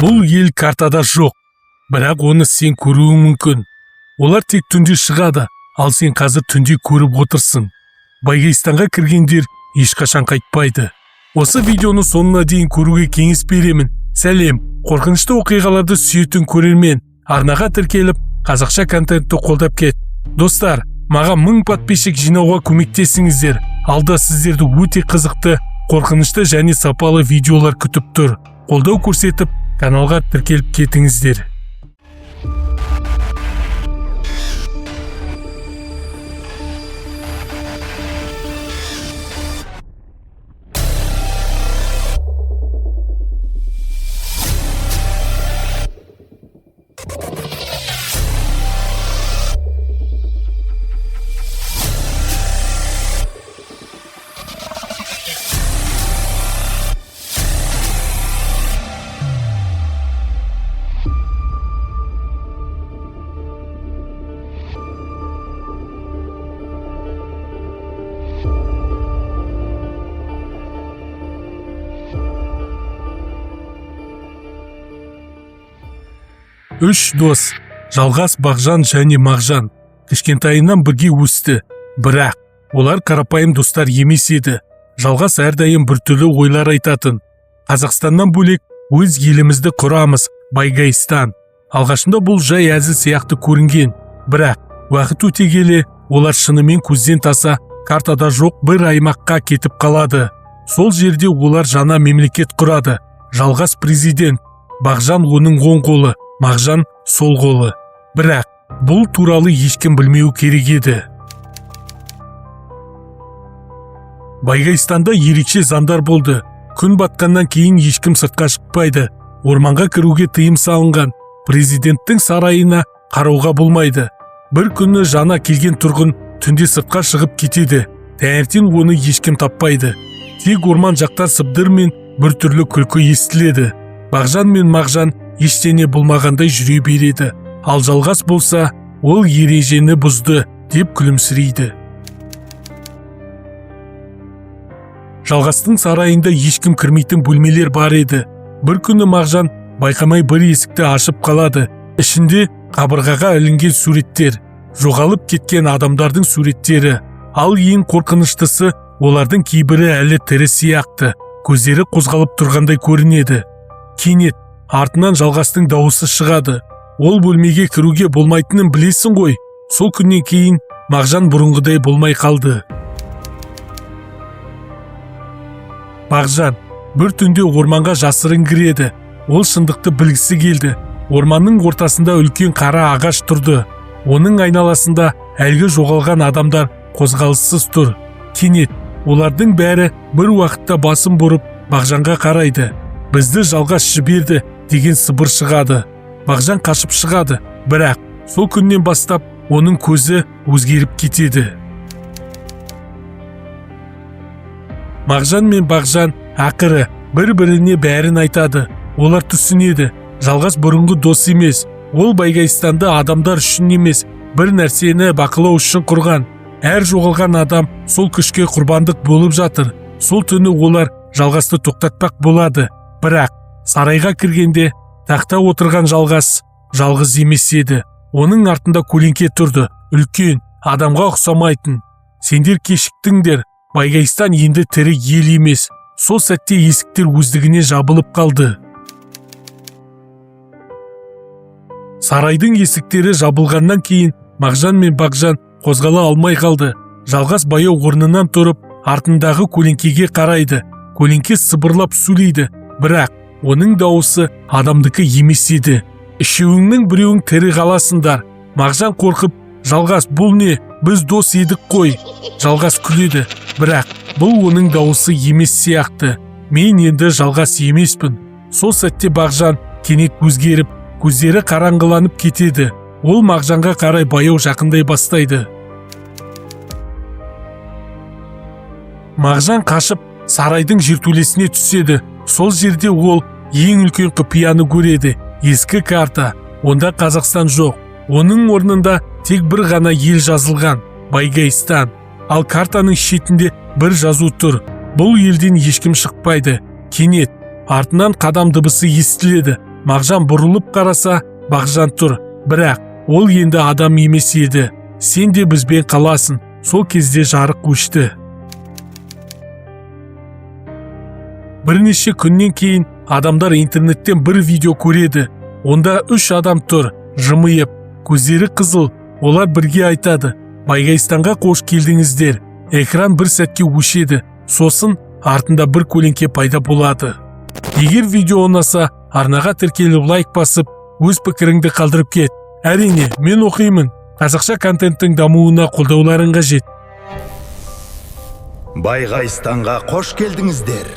Бұл ел картада жоқ, бірақ оны сен көруің мүмкін. Олар тек түнде шығады, ал сен қазір түнде көріп отырсың. Байгайстанға кіргендер ешқашан қайтпайды. Осы видеоны соңына дейін көруге кеңес беремін. Сәлем, қорқынышты оқиғаларды сүйетін көрермен, арнаға тіркеліп, қазақша контентті қолдап кет. Достар, маған 1000 подписчик жинауға көмектесіңіздер. Алда сіздерді өте қызықты, қорқынышты және сапалы видеолар күтіп тұр. Қолдау көрсетіп, каналға тіркеліп кетіңіздер. Үш дос, Жалғас, Бағжан және Мағжан, кішкентайынан бірге өсті. Бірақ олар қарапайым достар емес еді. Жалғас әрдайым біртүрлі ойлар айтатын. Қазақстаннан бөлек өз елімізді құрамыз, Байгайстан. Алғашында бұл жай әзіл сияқты көрінген. Бірақ уақыт өте келе олар шынымен көзден таса картада жоқ бір аймаққа кетіп қалады. Сол жерде олар жаңа мемлекет құрады. Жалғас президент, Бағжан оның оң қолы, Мағжан сол қолы. Бірақ бұл туралы ешкім білмеу керек еді. Байгайстанда ерекше заңдар болды. Күн батқаннан кейін ешкім сыртқа шықпайды. Орманға кіруге тыйым салынған. Президенттің сарайына қарауға болмайды. Бір күні жаңа келген тұрғын түнде сыртқа шығып кетеді. Таңертең оны ешкім таппайды. Тек орман жақтан сыбдыр мен біртүрлі күлкі естіледі. Бағжан мен Мағжан ештеңе болмағандай жүре береді. Ал Жалғас болса, ол ережені бұзды деп күлімсірейді. Жалғастың сарайында ешкім кірмейтін бөлмелер бар еді. Бір күні Мағжан байқамай бір есікті ашып қалады. Ішінде қабырғаға ілінген суреттер, жоғалып кеткен адамдардың суреттері. Ал ең қорқыныштысы, олардың кейбірі әлі тірі сияқты, көздері қозғалып тұрғандай көрінеді. Кенет артынан Жалғастың дауысы шығады. Ол бөлмеге кіруге болмайтынын білесің ғой. Сол күннен кейін Мағжан бұрынғыдай болмай қалды. Мағжан бір түнде орманға жасырын кіреді. Ол шындықты білгісі келді. Орманның ортасында үлкен қара ағаш тұрды. Оның айналасында әлгі жоғалған адамдар қозғалыссыз тұр. Кенет олардың бәрі бір уақытта басын бұрып Мағжанға қарайды. Бізді Жалғас жіберді деген сыбыр шығады. Мағжан қашып шығады, бірақ сол күннен бастап оның көзі өзгеріп кетеді. Мағжан мен Бағжан ақыры бір-біріне бәрін айтады. Олар түсінеді. Жалғас бұрынғы дос емес. Ол Байгайстанды адамдар үшін емес, бір нәрсені бақылау үшін құрған. Әр жоғалған адам сол күшке құрбандық болып жатыр. Сол түні олар Жалғасты тоқтатпақ болады. Бірақ сарайға кіргенде тақта отырған Жалғас жалғыз емес еді. Оның артында көлеңке тұрды, үлкен, адамға ұқсамайтын. Сендер кешіктіңдер, Байгайстан енді тірі ел емес. Сол сәтте есіктер өздігіне жабылып қалды. Сарайдың есіктері жабылғаннан кейін Мағжан мен Бағжан қозғала алмай қалды. Жалғас баяу орнынан тұрып, артындағы көлеңкеге қарайды. Көлеңке сыбырлап сөйлейді. Бірақ оның дауысы адамдікі емес еді. Үшеуіңнің біреуің тірі қаласыңдар. Мағжан қорқып, Жалғас, бұл не? Біз дос едік қой. Жалғас күледі. Бірақ бұл оның дауысы емес сияқты. Мен енді Жалғас емеспін. Сол сәтте Бағжан кенет өзгеріп, көздері қараңғыланып кетеді. Ол Мағжанға қарай баяу жақындай бастайды. Мағжан қашып сарайдың жертөлесіне түседі. Сол жерде ол ең үлкен құпияны көреді. Ескі карта. Онда Қазақстан жоқ. Оның орнында тек бір ғана ел жазылған, Байгайстан. Ал картаның шетінде бір жазу тұр. Бұл елден ешкім шықпайды. Кенет артынан қадам дыбысы естіледі. Мағжан бұрылып қараса, Бағжан тұр, бірақ ол енді адам емес еді. Сен де бізбен қаласың. Сол кезде жарық өшті. Бірнеше күннен кейін адамдар интернеттен бір видео көреді. Онда 3 адам тұр, жымиып, көздері қызыл. Олар бірге айтады: Байгайстанға қош келдіңіздер. Экран бір сәтке өшеді. Сосын артында бір көлеңке пайда болады. Егер видео ұнаса, арнаға тіркеліп лайк басып, өз пікіріңді қалдырып кет. Әрине, мен оқимын. Қазақша контенттің дамуына қолдауларың қажет. Байгайстанға қош келдіңіздер.